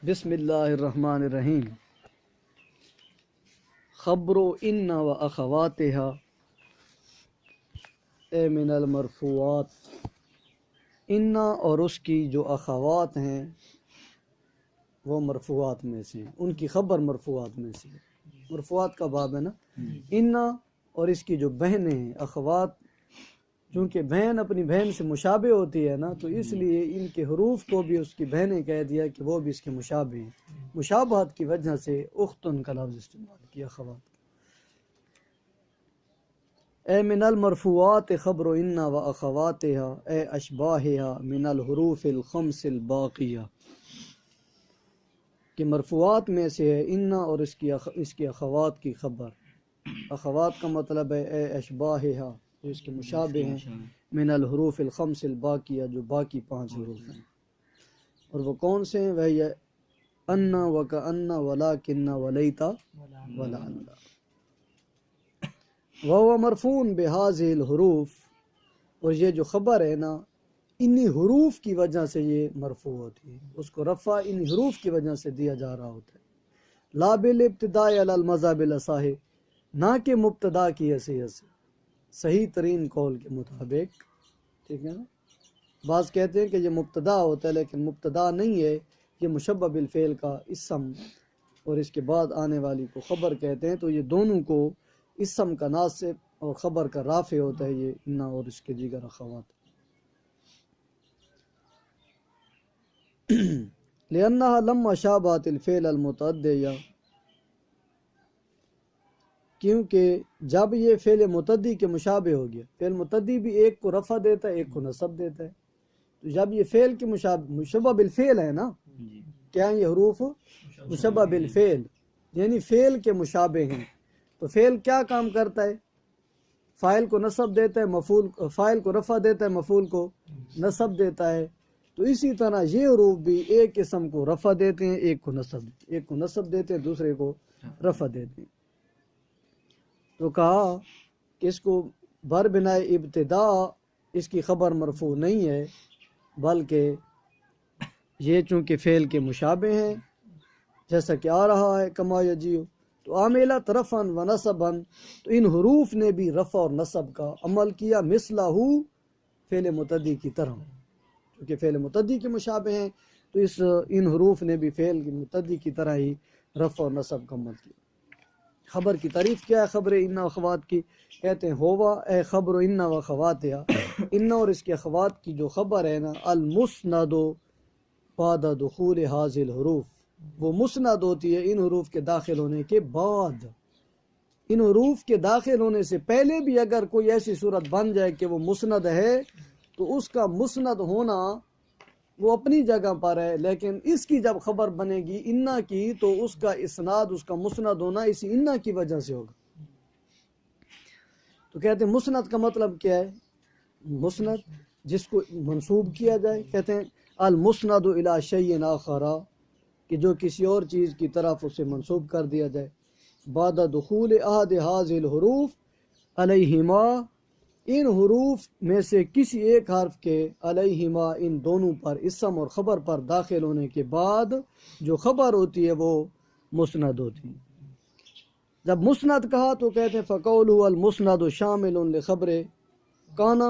بسم اللہ الرحمن الرحیم۔ خبر ان و اخواتها من المرفوعات، ان اور اس کی جو اخوات ہیں وہ مرفوعات میں سے ہیں، ان کی خبر مرفوعات میں سے ہے۔ مرفوعات کا باب ہے نا۔ ان اور اس کی جو بہنیں ہیں اخوات، چونکہ بہن اپنی بہن سے مشابہ ہوتی ہے نا، تو اس لیے ان کے حروف کو بھی اس کی بہنیں کہہ دیا کہ وہ بھی اس کے مشابہ ہیں۔ مشابہت کی وجہ سے اختن کا لفظ استعمال کیا اخوات۔ اے من المرفوعات خبر ان و اخواتها اے اشباہها من الحروف الخمس الباقیہ، کہ مرفوعات میں سے ہے ان اور اس کی اخوات کی خبر۔ اخوات کا مطلب ہے اے اشباہها، جو اس کے مشابہ ہیں، من الحروف الخمس الباقیہ، جو باقی 5 حروف ہیں۔ اور وہ کون سے ہیں؟ وہ یہ ان وکأن ولکن ولیت ولعل۔ وهو مرفوع بهذه الحروف، اور یہ جو خبر ہے نا انہی حروف کی وجہ سے یہ مرفوع ہوتی ہے، اس کو رفع انہی حروف کی وجہ سے دیا جا رہا ہوتا ہے۔ لا بالابتداء علی المذهب الاصح، نہ کہ مبتدا کی حیثیت سے، صحیح ترین قول کے مطابق، ٹھیک ہے نا۔ بعض کہتے ہیں کہ یہ مبتدا ہوتا ہے، لیکن مبتدا نہیں ہے، یہ مشبہ بالفعل کا اسم اور اس کے بعد آنے والی کو خبر کہتے ہیں، تو یہ دونوں کو اسم کا ناصب اور خبر کا رافع ہوتا ہے، یہ ان اور اس کے دیگر اخوات۔ لأنها لما شابهت الفعل المتعدی، کیونکہ جب یہ فعل متعدی کے مشابہ ہو گیا، فعل متعدی بھی ایک کو رفع دیتا ہے ایک کو نصب دیتا ہے، تو جب یہ فعل کے مشبہ بالفعل ہے نا، کیا یہ حروف مشبہ بالفعل یعنی فعل کے مشابہ ہیں، تو فعل کیا کام کرتا ہے؟ فاعل کو نصب دیتا ہے، فاعل کو رفع دیتا ہے، مفعول کو نصب دیتا ہے۔ تو اسی طرح یہ حروف بھی ایک اسم کو رفع دیتے ہیں ایک کو نصب دیتے ہیں، دوسرے کو رفع دیتے ہیں۔ تو کہا کہ اس کو بر بنائے ابتدا اس کی خبر مرفوع نہیں ہے، بلکہ یہ چونکہ فعل کے مشابہ ہیں جیسا کہ آ رہا ہے کما یجیو، تو عاملت رفعا و نصبا، تو ان حروف نے بھی رفع اور نصب کا عمل کیا، مثلہ فعل متعدی کی طرح، کیونکہ فعل متعدی کے مشابہ ہیں تو ان حروف نے بھی فعل متعدی کی طرح ہی رفع اور نصب کا عمل کیا۔ خبر کی تعریف کیا ہے خبر ان و اخوات کی؟ کہتے ہیں ہوا اے خبر ان و اخواتها، ان اور اس کے اخوات کی جو خبر ہے نا، المسند بعد دخول هذه الحروف، وہ مسند ہوتی ہے ان حروف کے داخل ہونے کے بعد۔ ان حروف کے داخل ہونے سے پہلے بھی اگر کوئی ایسی صورت بن جائے کہ وہ مسند ہے، تو اس کا مسند ہونا وہ اپنی جگہ پر ہے، لیکن اس کی جب خبر بنے گی انا کی، تو اس کا اسناد، اس کا مسند ہونا اسی انا کی وجہ سے ہوگا۔ تو کہتے ہیں مسند کا مطلب کیا ہے؟ مسند جس کو منسوب کیا جائے، کہتے ہیں المسند الی شیء آخر، کہ جو کسی اور چیز کی طرف اسے منسوب کر دیا جائے۔ بعد دخول احد هذه الحروف علیہما، ان حروف میں سے کسی ایک حرف کے علیہما، ان دونوں پر، اسم اور خبر پر داخل ہونے کے بعد جو خبر ہوتی ہے وہ مسند ہوتی ہے۔ جب مسند کہا تو کہتے ہیں فقولہ المسند شامل لخبر کانا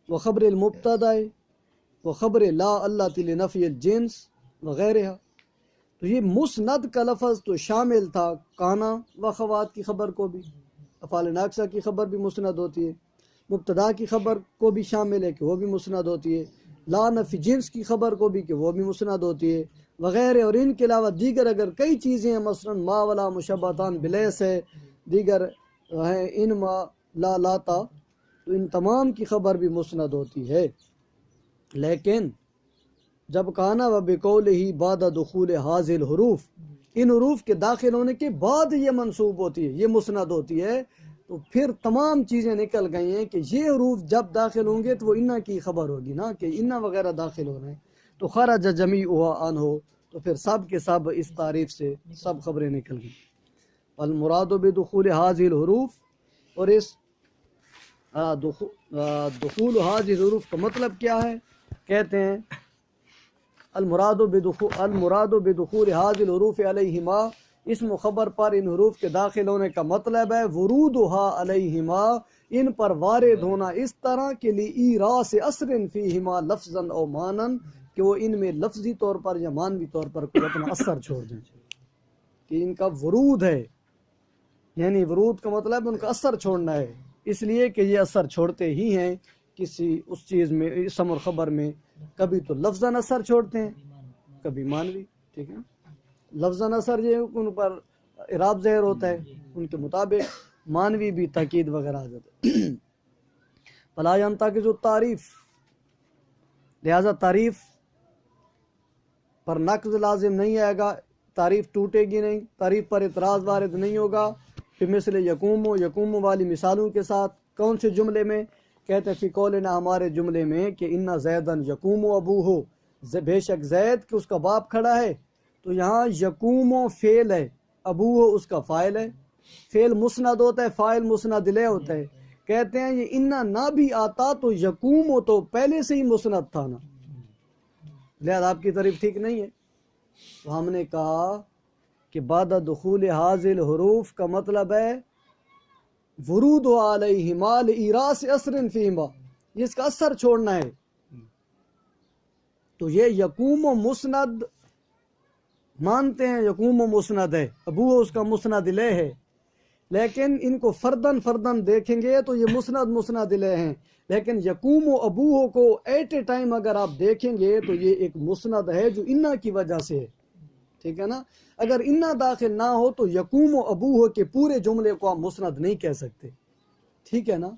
وخبر المبتدا وخبر لا التی لنفی الجنس وغیرہ۔ تو یہ مسند کا لفظ تو شامل تھا کانا و اخوات کی خبر کو بھی، افعال ناقصہ کی خبر بھی مسند ہوتی ہے، مبتدا کی خبر کو بھی شامل ہے کہ وہ بھی مسند ہوتی ہے، لا نفی جنس کی خبر کو بھی کہ وہ بھی مسند ہوتی ہے وغیرہ۔ اور ان کے علاوہ دیگر اگر کئی چیزیں ہیں، مثلا ما ولا مشبہتان بلیس ہے، دیگر ہیں ان ما لا لاتا، تو ان تمام کی خبر بھی مسند ہوتی ہے۔ لیکن جب کانا و بقولہ بعد دخول هذه الحروف، ان حروف کے داخل ہونے کے بعد یہ منصوب ہوتی ہے، یہ مسند ہوتی ہے، تو پھر تمام چیزیں نکل گئی ہیں کہ یہ حروف جب داخل ہوں گے تو وہ انا کی خبر ہوگی نا، کہ انا وغیرہ داخل ہو رہے ہیں، تو خرج جمیعها عنہ، تو پھر سب کے سب اس تعریف سے سب خبریں نکل گئی۔ المراد بدخول هذه الحروف، اور اس دخول هذه الحروف کا مطلب کیا ہے؟ کہتے ہیں المراد بدخول هذه الحروف علیہما، اسم خبر پر ان حروف کے داخل ہونے کا مطلب ہے ورودها علیہما، ان پر وارد ہونا اس طرح کے لیے ایراس اثر فیہما لفظا او معنی، کہ وہ ان میں لفظی طور پر یا معنوی طور پر کوئی اپنا اثر چھوڑ دیں، کہ ان کا ورود ہے، یعنی ورود کا مطلب ان کا اثر چھوڑنا ہے، اس لیے کہ یہ اثر چھوڑتے ہی ہیں کسی اس چیز میں، اسم اور خبر میں، کبھی تو لفظاً اثر چھوڑتے ہیں، کبھی معنوی، ٹھیک ہے، لفظاً اثر یہ ان پر اعراب ظاہر ہوتا ہے ان کے مطابق، معنوی بھی تاکید وغیرہ آ جاتا ہے۔ فلا ينتقض التعریف، لہذا تعریف پر نقض لازم نہیں آئے گا، تعریف ٹوٹے گی نہیں، تعریف پر اعتراض وارد نہیں ہوگا۔ پھر مثل یقوم والی مثالوں کے ساتھ، کون سے جملے میں؟ کہتے ہیں فی قولنا، ہمارے جملے میں، کہ ان زیدن یقوم ابوہ، بے شک زید کہ اس کا باپ کھڑا ہے، تو یہاں یقوم فعل ہے، ابوہ اس کا فاعل ہے، فعل مسند ہوتا ہے، فاعل مسند الیہ ہوتا ہے۔ کہتے ہیں یہ انا نہ بھی آتا تو یقوم تو پہلے سے ہی مسند تھا نا، لہذا آپ کی تعریف ٹھیک نہیں ہے۔ تو ہم نے کہا کہ بعد دخول حاضل حروف کا مطلب ہے ورود علیہما لایراس اثر فیہما، یہ اس کا اثر چھوڑنا ہے۔ تو یہ یقوم و مسند مانتے ہیں، یقوم و مسند ہے، ابو اس کا مسند الیہ ہے، لیکن ان کو فردن فردن دیکھیں گے تو یہ مسند الیہ ہیں، لیکن یقوم و ابوہ کو ایٹ اے ٹائم اگر آپ دیکھیں گے تو یہ ایک مسند ہے جو انا کی وجہ سے ہے، ٹھیک ہے نا۔ اگر انا داخل نہ ہو تو یقوم و ابوہ کے پورے جملے کو آپ مسند نہیں کہہ سکتے، ٹھیک ہے نا۔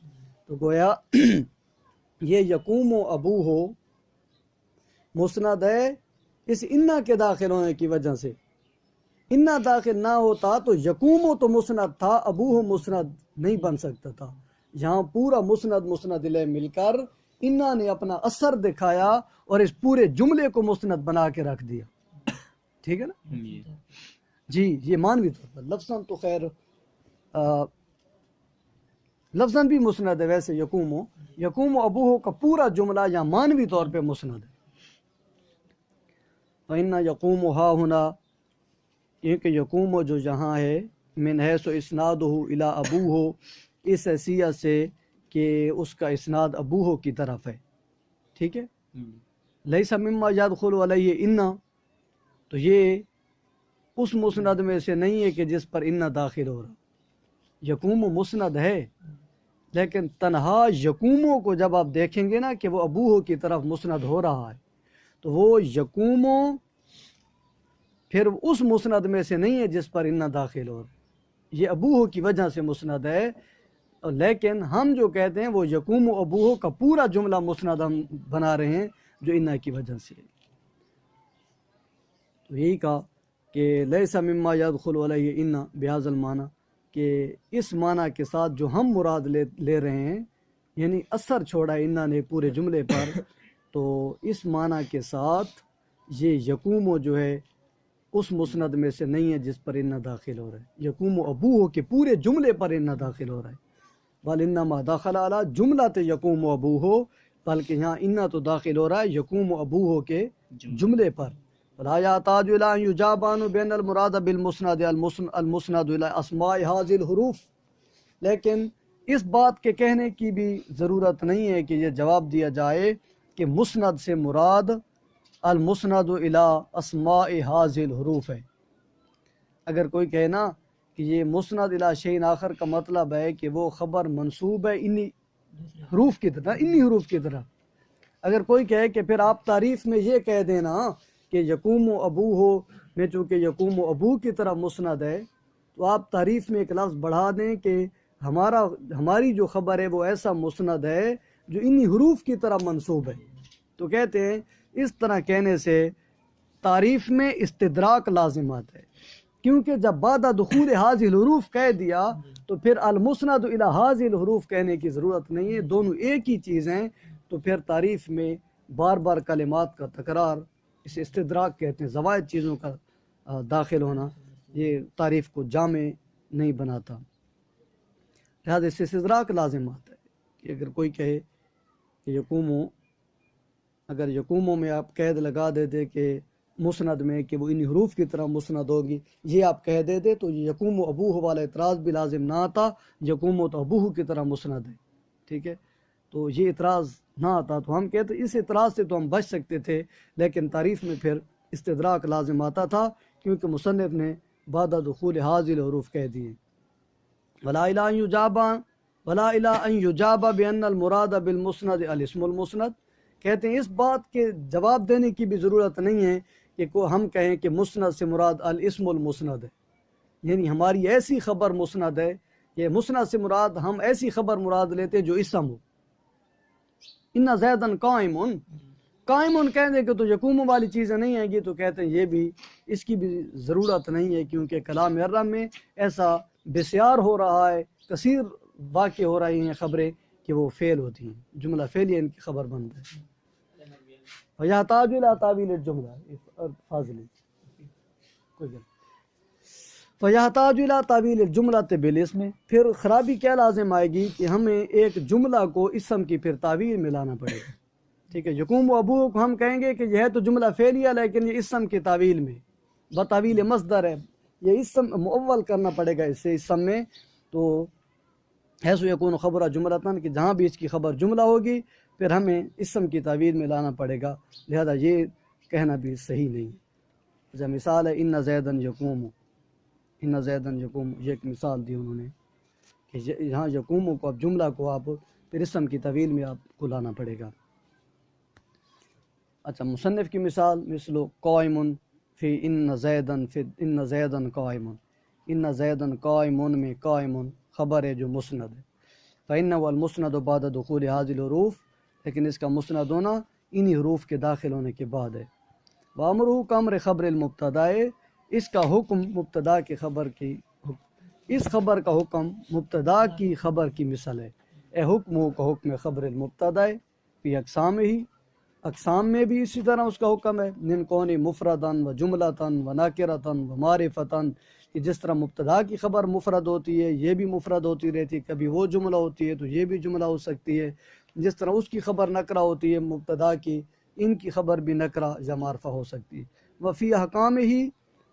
تو گویا یہ یقوم و ابوہ مسند ہے اس انا کے داخل ہونے کی وجہ سے، انا داخل نہ ہوتا تو یقوم تو مسند تھا، ابوہ مسند نہیں بن سکتا تھا۔ یہاں پورا مسند الیہ مل کر انا نے اپنا اثر دکھایا اور اس پورے جملے کو مسند بنا کے رکھ دیا، ٹھیک ہے نا جی۔ یہ معنوی طور پر، لفظاً تو خیر لفظاً بھی مسند ہے ویسے، یقوم ابوہ کا پورا جملہ یا معنوی طور پہ مسند ہے۔ فَإِنَّ يَقُومُ هَا هُنَا، یہ کہ یقوم جو یہاں ہے، من حیث اسنادہ الی ابوہ، اس حیثیت سے کہ اس کا اسناد ابوہ کی طرف ہے، ٹھیک ہے۔ لیس مما یدخل علیہ انا، تو یہ اس مسند میں سے نہیں ہے کہ جس پر انا داخل ہو رہا، یقوم مسند ہے، لیکن تنہا یقوموں کو جب آپ دیکھیں گے نا کہ وہ ابوہ کی طرف مسند ہو رہا ہے، تو وہ یقوموں پھر اس مسند میں سے نہیں ہے جس پر انا داخل ہو رہا ہے، یہ ابوہ کی وجہ سے مسند ہے، لیکن ہم جو کہتے ہیں وہ یقوم و ابوہ کا پورا جملہ مسند ہم بنا رہے ہیں جو انا کی وجہ سے ہے۔ تو یہی کہا کہ لیس مما یدخل علیہ انا بہذا المعنی، کہ اس معنی کے ساتھ جو ہم مراد لے رہے ہیں، یعنی اثر چھوڑا ہے انا نے پورے جملے پر، تو اس معنی کے ساتھ یہ یقوم جو ہے اس مسند میں سے نہیں ہے جس پر انا داخل ہو رہا ہے، یقوم ابوہ کے پورے جملے پر انا داخل ہو رہا ہے۔ بل انما دخل علی جملۃ یقوم ابوہ، بلکہ یہاں انا تو داخل ہو رہا ہے یقوم ابوہ کے جملے پر۔ فلا یحتاج الی ان یجاب عنہ بین المراد بالمسند المسند الی اسماء هذه الحروف، لیکن اس بات کے کہنے کی بھی ضرورت نہیں ہے کہ یہ جواب دیا جائے کہ مسند سے مراد المسند الی اسماء هذه الحروف ہے۔ اگر کوئی کہے نا کہ یہ مسند الی شیء آخر کا مطلب ہے کہ وہ خبر منصوب ہے انہی حروف کی طرح، اگر کوئی کہے کہ پھر آپ تعریف میں یہ کہہ دینا کہ یقوم و ابوہ میں چونکہ یقوم و ابو کی طرف مسند ہے، تو آپ تعریف میں ایک لفظ بڑھا دیں کہ ہماری جو خبر ہے وہ ایسا مسند ہے جو انہی حروف کی طرف منصوب ہے۔ تو کہتے ہیں اس طرح کہنے سے تعریف میں استدراک لازمات ہے، کیونکہ جب بعد دخول هذه الحروف کہہ دیا تو پھر المسند الی هذه الحروف کہنے کی ضرورت نہیں ہے، دونوں ایک ہی چیز ہیں، تو پھر تعریف میں بار بار کلمات کا تکرار، اسے استدراک کہتے ہیں، زوائد چیزوں کا داخل ہونا، یہ تعریف کو جامع نہیں بناتا، لہذا اس سے استدراک لازم آتا ہے کہ اگر کوئی کہے کہ یقوم اگر یقوموں میں آپ قید لگا دیتے کہ مسند میں کہ وہ ان حروف کی طرح مسند ہوگی، یہ آپ کہہ دیتے تو یہ یقوم و ابوہ والا اعتراض بھی لازم نہ آتا، یقوم و تو ابوہ کی طرح مسند ہے، ٹھیک ہے، تو یہ اعتراض نہ آتا۔ تو ہم کہتے اس اعتراض سے تو ہم بچ سکتے تھے، لیکن تعریف میں پھر استدراک لازم آتا تھا، کیونکہ مصنف نے بعد دخول حاضر حروف کہہ دیے۔ ولا الہ ان یجابا ولا الہ ان یجابا بان المراد بالمسند الاسم المسند، کہتے ہیں اس بات کے جواب دینے کی بھی ضرورت نہیں ہے کہ ہم کہیں کہ مسند سے مراد الاسم المسند ہے، یعنی ہماری ایسی خبر مسند ہے، یہ مسند سے مراد ہم ایسی خبر مراد لیتے جو اسم ہو۔ ان زیدن قائمن، قائمن کہہ دیں کہ تو یقوم والی چیزیں نہیں آئیں گی، تو کہتے ہیں یہ بھی اس کی بھی ضرورت نہیں ہے، کیونکہ کلام عرب میں ایسا بسیار ہو رہا ہے، کثیر واقع ہو رہی ہیں خبریں کہ وہ فعل ہوتی ہیں، جملہ فعلیہ ان کی خبر بنتا ہے۔ فَيَحْتَاجُ إِلَىٰ تَأْوِيلِ الْجُمْلَةِ فاضل کوئی گل فَيَحْتَاجُ إِلَىٰ تَأْوِيلِ الْجُمْلَةِ بِالِاسْمِ، پھر خرابی کیا لازم آئے گی کہ ہمیں ایک جملہ کو اسم کی پھر تعویل میں لانا پڑے گا، ٹھیک ہے، یقوم و ابو کو ہم کہیں گے کہ یہ ہے تو جملہ فعلیہ لیکن یہ اسم کی تعویل میں بتاویل مصدر ہے، یہ اسم مؤول کرنا پڑے گا اس سے اسم میں، تو حیث یکون خبر جملتاً کہ جہاں بھی اس کی خبر جملہ ہوگی پھر ہمیں اسم کی تعویل میں لانا پڑے گا، لہذا یہ کہنا بھی صحیح نہیں ہے۔ جب مثال ہے ان زیدن یقوم، ان زیدن یقوم، یہ ایک مثال دی انہوں نے کہ یہاں یقوم کو اب جملہ کو آپ پھر اسم کی تعویل میں آپ کو لانا پڑے گا۔ اچھا، مصنف کی مثال مثل قائم فی ان زیدن قائم، ان زیدن قائم میں قائم خبر ہے جو مسند ہے، فإنه المسند بعد دخول هذه الحروف، لیکن اس کا مسند ہونا انہی حروف کے داخل ہونے کے بعد ہے۔ وامرہ کامر خبر المبتدا، اس کا حکم مبتدا کی خبر کی، اس خبر کا حکم مبتدا کی خبر کی مثل ہے، اے حکم کا حکم خبر المبتدا فی اقسام ہی، اقسام میں بھی اسی طرح اس کا حکم ہے، من کون مفردن و جملتن و ناکرتن و معرفتن، کہ جس طرح مبتدا کی خبر مفرد ہوتی ہے یہ بھی مفرد ہوتی رہتی ہے، کبھی وہ جملہ ہوتی ہے تو یہ بھی جملہ ہو سکتی ہے، جس طرح اس کی خبر نکرہ ہوتی ہے مبتدا کی، ان کی خبر بھی نکرہ یا معرفہ ہو سکتی ہے۔ وفی احکام ہی،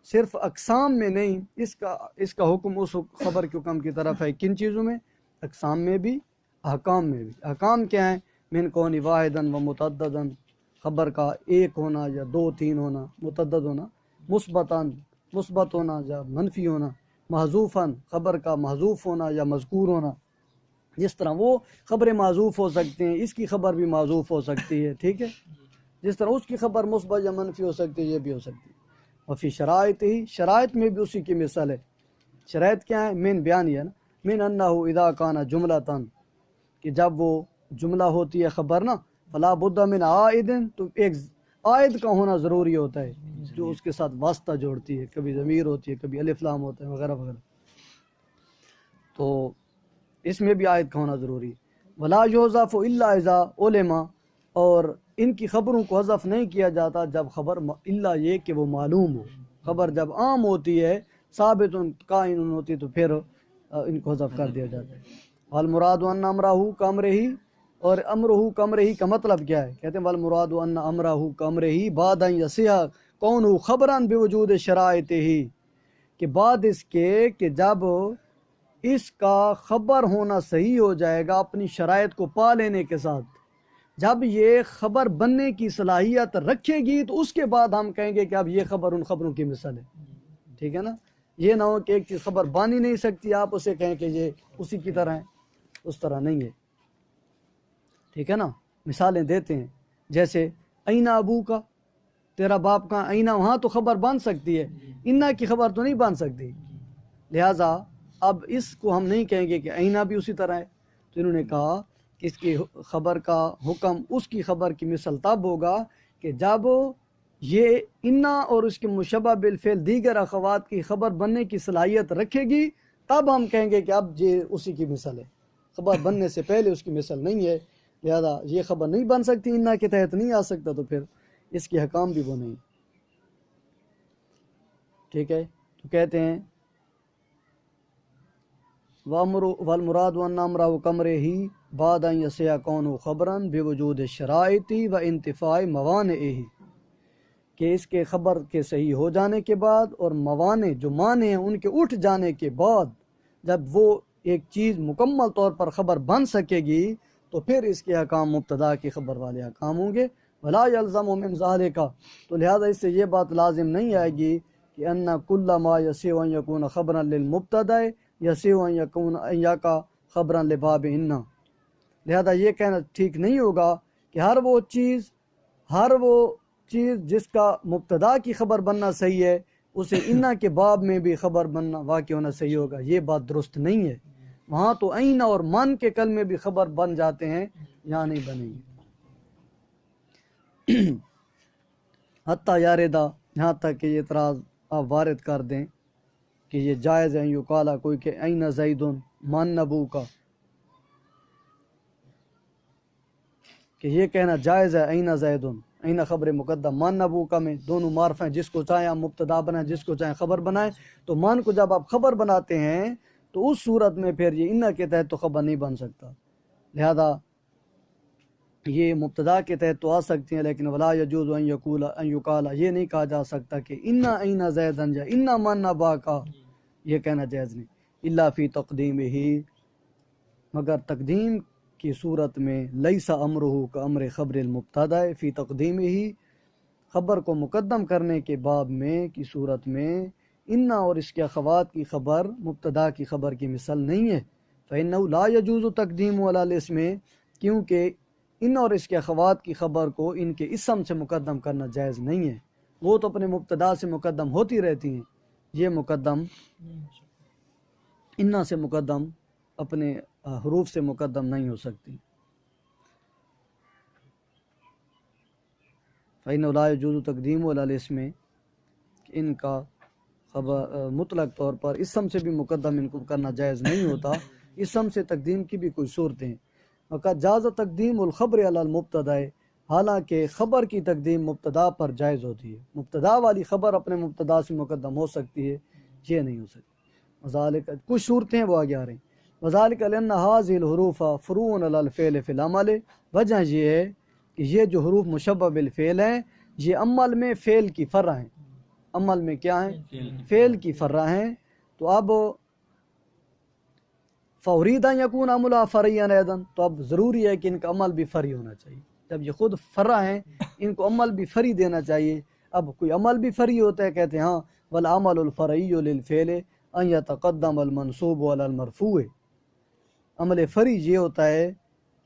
صرف اقسام میں نہیں، اس کا حکم اس خبر کے حکم کی طرف ہے، کن چیزوں میں؟ اقسام میں بھی، احکام میں بھی۔ احکام کیا ہیں؟ من کون واحدن و متعددن، خبر کا ایک ہونا یا دو تین ہونا، متعدد ہونا، مثبت ہونا یا منفی ہونا، محذوفاً خبر کا محذوف ہونا یا مذکور ہونا، جس طرح وہ خبریں معذوف ہو سکتے ہیں اس کی خبر بھی معذوف ہو سکتی ہے، ٹھیک ہے، جس طرح اس کی خبر مثبت یا منفی ہو سکتی ہے یہ بھی ہو سکتی ہے۔ اور فی شرائط ہی، شرائط میں بھی اسی کی مثال ہے۔ شرائط کیا ہے؟ من بیانیہ، من انہ اذا کان جملتاً، کہ جب وہ جملہ ہوتی ہے خبر نا، فلا بد من عائد، تو ایک عائد کا ہونا ضروری ہوتا ہے جو اس کے ساتھ واسطہ جوڑتی ہے، کبھی ضمیر ہوتی ہے کبھی الف لام ہوتا ہے وغیرہ وغیرہ، تو اس میں بھی عائد کا ہونا ضروری ہے۔ ولا یحذف الا اذا علم، اور ان کی خبروں کو حذف نہیں کیا جاتا جب خبر الا یہ کہ وہ معلوم ہو، خبر جب عام ہوتی ہے ثابت قائم ہوتی تو پھر ان کو حذف کر دیا جاتا ہے۔ والمراد ان امرہ کامرہ، اور امرہ کامرہ کا مطلب کیا ہے؟ کہتے ہیں والمراد ان امرہ کامرہ بعد ان یصح کونہ خبرا بوجود شرائط ہی، کہ بعد اس کے کہ جب اس کا خبر ہونا صحیح ہو جائے گا اپنی شرائط کو پا لینے کے ساتھ، جب یہ خبر بننے کی صلاحیت رکھے گی تو اس کے بعد ہم کہیں گے کہ اب یہ خبر ان خبروں کی مثال ہے، ٹھیک ہے نا، یہ نہ ہو کہ ایک چیز خبر بن ہی نہیں سکتی آپ اسے کہیں کہ یہ اسی کی طرح ہے، اس طرح نہیں ہے، ٹھیک ہے نا۔ مثالیں دیتے ہیں جیسے اینا ابو کا، تیرا باپ کہاں، اینا وہاں تو خبر بن سکتی ہے، انا کی خبر تو نہیں بن سکتی، لہٰذا اب اس کو ہم نہیں کہیں گے کہ اینا بھی اسی طرح ہے، تو انہوں نے کہا کہ اس کی خبر کا حکم اس کی خبر کی مثل تب ہوگا کہ جب یہ انا اور اس کے مشبہ بالفعل دیگر اخوات کی خبر بننے کی صلاحیت رکھے گی، تب ہم کہیں گے کہ اب یہ اسی کی مثل ہے، خبر بننے سے پہلے اس کی مثل نہیں ہے، لہذا یہ خبر نہیں بن سکتی، انا کے تحت نہیں آ سکتا، تو پھر اس کی حکام بھی وہ نہیں، ٹھیک ہے۔ تو کہتے ہیں والمراد ان امرہ کمرہ ہی بعد ان یسع کون خبرا بوجود شرائط و انتفاع موانعہ، کہ اس کے خبر کے صحیح ہو جانے کے بعد اور موانع جو مانع ہیں ان کے اٹھ جانے کے بعد جب وہ ایک چیز مکمل طور پر خبر بن سکے گی تو پھر اس کے احکام مبتدا کی خبر والے احکام ہوں گے۔ ولا یلزم من ذالک، تو لہذا اس سے یہ بات لازم نہیں آئے گی کہ ان کل ما یسع ان یکون خبرا للمبتدا یسع ان یکون ان یقع خبرا لباب ان، لہذا یہ کہنا ٹھیک نہیں ہوگا کہ ہر وہ چیز جس کا مبتدا کی خبر بننا صحیح ہے اسے انا کے باب میں بھی خبر بننا واقع ہونا صحیح ہوگا، یہ بات درست نہیں ہے۔ وہاں تو عین اور من کے کلمے بھی خبر بن جاتے ہیں، یہاں نہیں بنیں گے۔ حتیٰ یاردہ، یہاں تک کہ یہ اعتراض آپ وارد کر دیں کہ یہ جائز ہے یقالا کوئی کہ این زید من نبو کا، کہ یہ کہنا جائز ہے این زید، این خبر مقدم من نبو کا میں دونوں معرف ہیں، جس کو چاہیں آپ مبتدا بنائیں جس کو چاہیں خبر بنائیں، تو من کو جب آپ خبر بناتے ہیں تو اس صورت میں پھر یہ انا کے تحت تو خبر نہیں بن سکتا، لہذا یہ مبتدا کے تحت تو آ سکتی ہیں، لیکن ولا یجوز ان یقال یہ نہیں کہا جا سکتا کہ انا این زیدن یا انا من نبا کا، یہ کہنا جائز نہیں، الا فی تقدیم ہی، مگر تقدیم کی صورت میں لیس امرہ کا امر خبر المبتدا فی تقدیم ہی، خبر کو مقدم کرنے کے باب میں کی صورت میں انا اور اس کے اخوات کی خبر مبتدا کی خبر کی مثال نہیں ہے، فإنہ لا یجوز تقدیم علی الاسم، کیونکہ ان اور اس کے اخوات کی خبر کو ان کے اسم سے مقدم کرنا جائز نہیں ہے، وہ تو اپنے مبتدا سے مقدم ہوتی رہتی ہیں، یہ مقدم انا سے مقدم اپنے حروف سے مقدم نہیں ہو سکتی۔ فإنہ لا یجوز تقدیم علی الاسم، ان کا خبر مطلق طور پر اسم سے بھی مقدم ان کو کرنا جائز نہیں ہوتا، اسم سے تقدیم کی بھی کوئی صورتیں، وقت جاز تقدیم الخبر علی المبتدا، حالانکہ خبر کی تقدیم مبتدا پر جائز ہوتی ہے، مبتدا والی خبر اپنے مبتدا سے مقدم ہو سکتی ہے، یہ نہیں ہو سکتی۔ وذالک کچھ صورتیں وہ آگے آ رہی ہیں، وذالک لأن هذه الحروف فروع علی الفعل فی العمل، وجہ یہ ہے کہ یہ جو حروف مشبہ بالفعل ہیں یہ عمل میں فعل کی فرع ہیں، عمل میں کیا ہیں؟ فعل کی فرع ہیں، تو اب فورید ان یکون عملہ فرعیا ایضا، تو اب ضروری ہے کہ ان کا عمل بھی فرعی ہونا چاہیے، جب یہ خود فرع ہیں ان کو عمل بھی فرعی دینا چاہیے۔ اب کوئی عمل بھی فرعی ہوتا ہے، کہتے ہیں ہاں والعمل الفرعی للفعل ان یتقدم المنصوب علی المرفوع، عمل فرعی یہ ہوتا ہے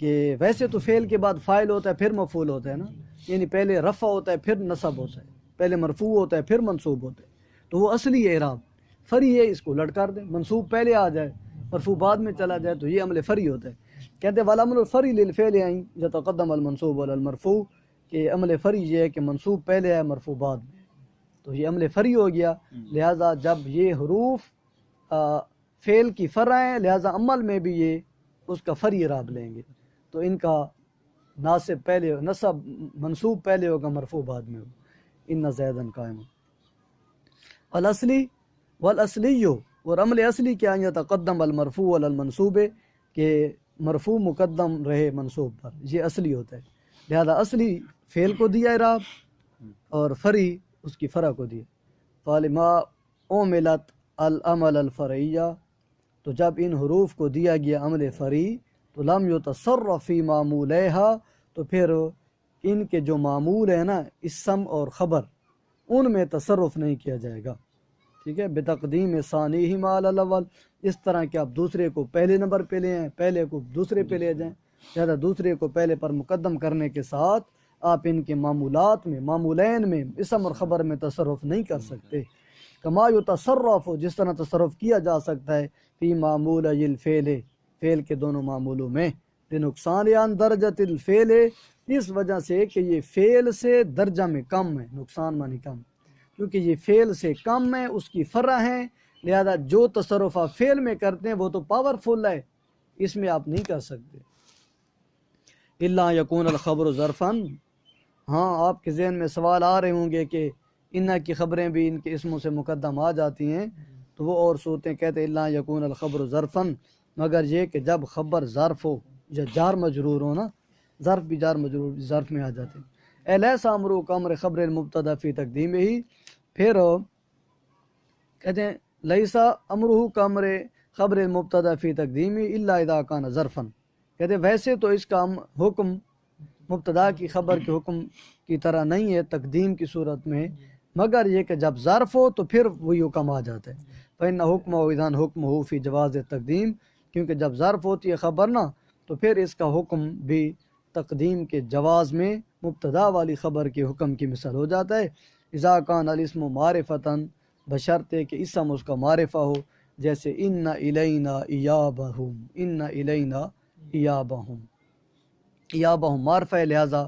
کہ ویسے تو فعل کے بعد فاعل ہوتا ہے پھر مفعول ہوتا ہے نا، یعنی پہلے رفع ہوتا ہے پھر نصب ہوتا ہے، پہلے مرفوع ہوتا ہے پھر منصوب ہوتا ہے، تو وہ اصلی اعراب فرعی ہے، اس کو لٹ کر دیں، منصوب پہلے آ جائے مرفوع بعد میں چلا جائے تو یہ عمل فرعی ہوتا ہے۔ کہتے ہیں والعمل الفرعی للفعل ان یتقدم المنصوب علی المرفوع، کہ عمل فرعی یہ ہے کہ منصوب پہلے ہے مرفوع بعد میں، تو یہ عمل فرعی ہو گیا، لہٰذا جب یہ حروف فعل کی فرع ہیں لہٰذا عمل میں بھی یہ اس کا فرعی اعراب لیں گے، تو ان کا ناصب پہلے نصب منصوب پہلے ہوگا مرفوع بعد میں ہوگا، ان زیدن قائم۔ والاصلی اور عمل اصلی کیا ہے یتقدم المرفوع علی المنصوب، کہ مرفوع مقدم رہے منصوب پر، یہ اصلی ہوتا ہے، لہذا اصلی فعل کو دیا اعراب اور فرعی اس کی فرع کو دیا۔ فالما اوملت العمل الفرعیہ، تو جب ان حروف کو دیا گیا عمل فرعی تو لم یتصرف فی معمولیہا، تو پھر ان کے جو معمول ہیں نا اسم اور خبر ان میں تصرف نہیں کیا جائے گا، ٹھیک ہے، بتقدیم ثانیہما علی الاول، اس طرح کہ آپ دوسرے کو پہلے نمبر پہ لے آئیں پہلے کو دوسرے پہ لے جائیں، لہذا دوسرے کو پہلے پر مقدم کرنے کے ساتھ آپ ان کے معمولات میں معمولین میں اسم اور خبر میں تصرف نہیں کر سکتے، کما یتصرف، جس طرح تصرف کیا جا سکتا ہے فی معمول الفعل، فعل کے دونوں معمولوں میں، نقصان عن درجۃ الفعل، اس وجہ سے کہ یہ فعل سے درجہ میں کم ہے، نقصان معنی کم، کیونکہ یہ فعل سے کم ہے، اس کی فرع ہیں، لہذا جو تصرف آپ فعل میں کرتے ہیں وہ تو پاورفل ہے، اس میں آپ نہیں کر سکتے۔ الا یکون الخبر ظرفاً، ہاں آپ کے ذہن میں سوال آ رہے ہوں گے کہ انا کی خبریں بھی ان کے اسموں سے مقدم آ جاتی ہیں، تو وہ اور صورتیں کہتے ہیں الا یکون الخبر ظرفاً، مگر یہ کہ جب خبر ظرف ہو، یا جار مجرور ہو نا، ظرف بھی جار مجرور ظرف میں آ جاتے ہیں. الیس امرہ کامر خبر المبتدا فی تقدیم ہی. پھر کہتے ہیں لیسا امرہ کامر خبر المبتدا فی تقدیم الا اذا کان ظرفا. کہتے ہیں ویسے تو اس کا حکم مبتدا کی خبر کے حکم کی طرح نہیں ہے تقدیم کی صورت میں، مگر یہ کہ جب ظرف ہو تو پھر وہی حکم آ جاتا ہے. فإن حکمہ اذا حکمہ فی جواز تقدیم، کیونکہ جب ظرف ہوتی ہے خبر نا تو پھر اس کا حکم بھی تقدیم کے جواز میں مبتدا والی خبر کے حکم کی مثال ہو جاتا ہے. اذا کان الاسم معرفتاً، بشرطے کہ اسم اس کا معرفہ ہو، جیسے ان الینا ایابہم، ان الینا ایابہم. ایابہم معرفہ ہے، لہذا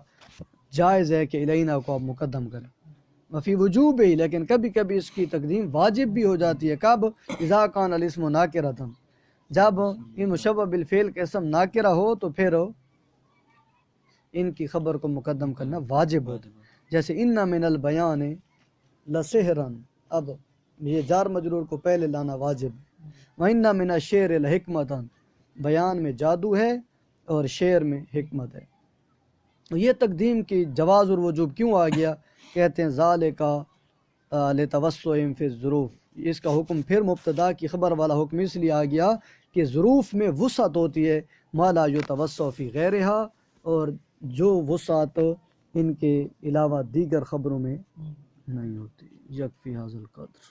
جائز ہے کہ الینا کو آپ مقدم کریں. وفی وجوب ہی، لیکن کبھی کبھی اس کی تقدیم واجب بھی ہو جاتی ہے. کب؟ اذا کان الاسم ناکرۃ، جب ان مشبہ بالفعل کا اسم ناکرہ ہو تو پھر ان کی خبر کو مقدم کرنا واجب ہوتا ہے. جیسے ان من البیان لسحرا، اب یہ جار مجرور کو پہلے لانا واجب. وَإِنَّ مِنَ الشِّعْرِ لَحِکْمَةً، بیان میں جادو ہے اور شعر میں حکمت ہے. یہ تقدیم کی جواز اور وجوب کیوں آ گیا؟ کہتے ہیں ذالک لتوسع فی الظروف، اس کا حکم پھر مبتدا کی خبر والا حکم اس لیے آ گیا کہ ظروف میں وسعت ہوتی ہے، ما لا یتوسع فی غیرہا، اور جو وسعت ان کے علاوہ دیگر خبروں میں نہیں ہوتی. یکفی ھذا القدر.